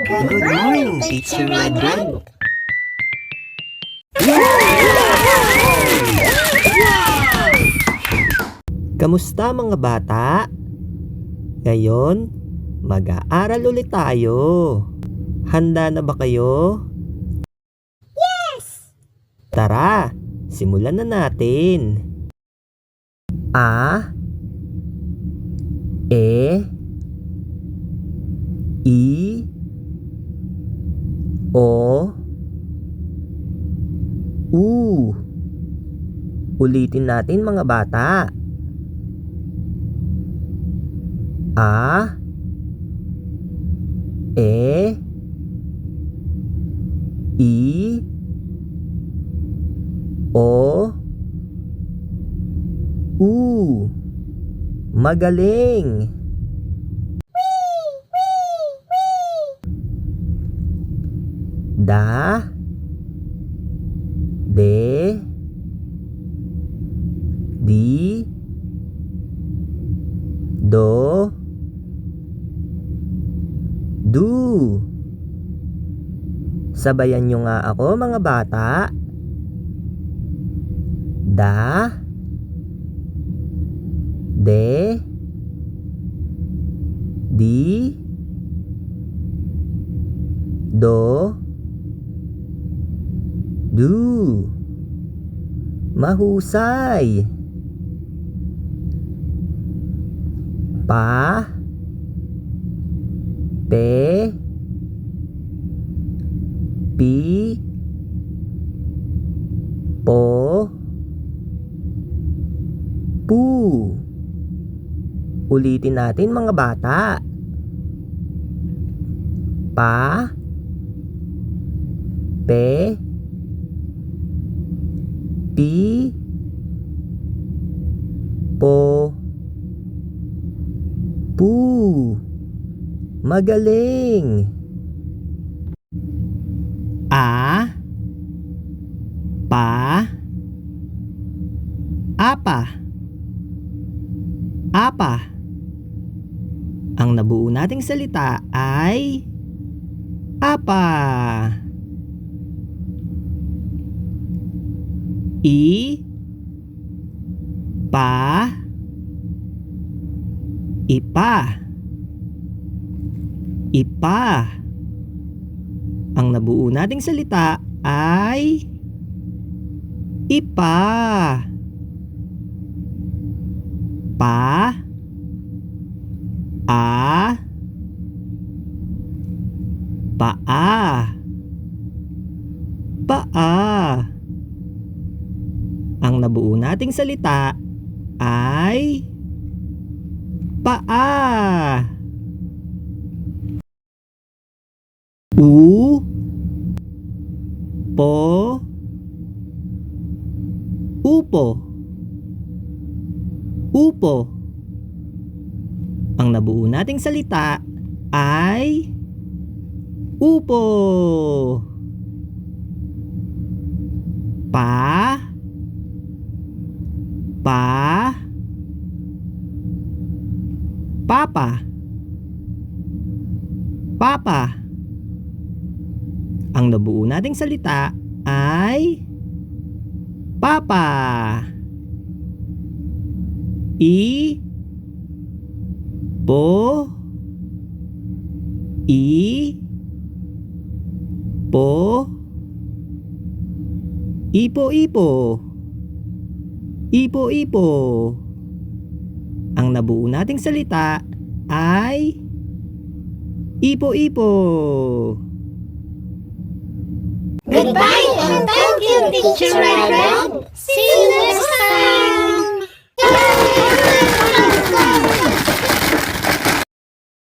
Good morning, Teacher Redred. Kamusta mga bata? Ngayon, mag-aaral ulit tayo. Handa na ba kayo? Yes! Tara, simulan na natin. A, E, I, O, U. Ulitin natin mga bata. A, E, I, O, U. Magaling! Da, De, Di, Do, Du. Sabayan nyo nga ako mga bata. Da, De, Di, Do, Du. Mahusay. Pa, Pe, Pi, Po, Pu. Ulitin natin mga bata. Pa, Pe, Pi, Po, Pu. Magaling! A, Pa, Apa, Apa. Ang nabuo nating salita ay Apa. I, Pa, Ipa, Ipa. Ang nabuo nating salita ay Ipa. Pa, A, Paa, Paa. Ang nabuo nating salita ay Paa. U, Po, Upo, Upo. Ang nabuo nating salita ay Upo. Pa, Pa, Papa, Papa. Ang nabuo nating salita ay Papa. I, Po, I, Po, Ipo, Ipo, Ipo, Ipo. Ang nabuo nating salita ay Ipo, Ipo. Goodbye and thank you, Teacher Redred. See you next time.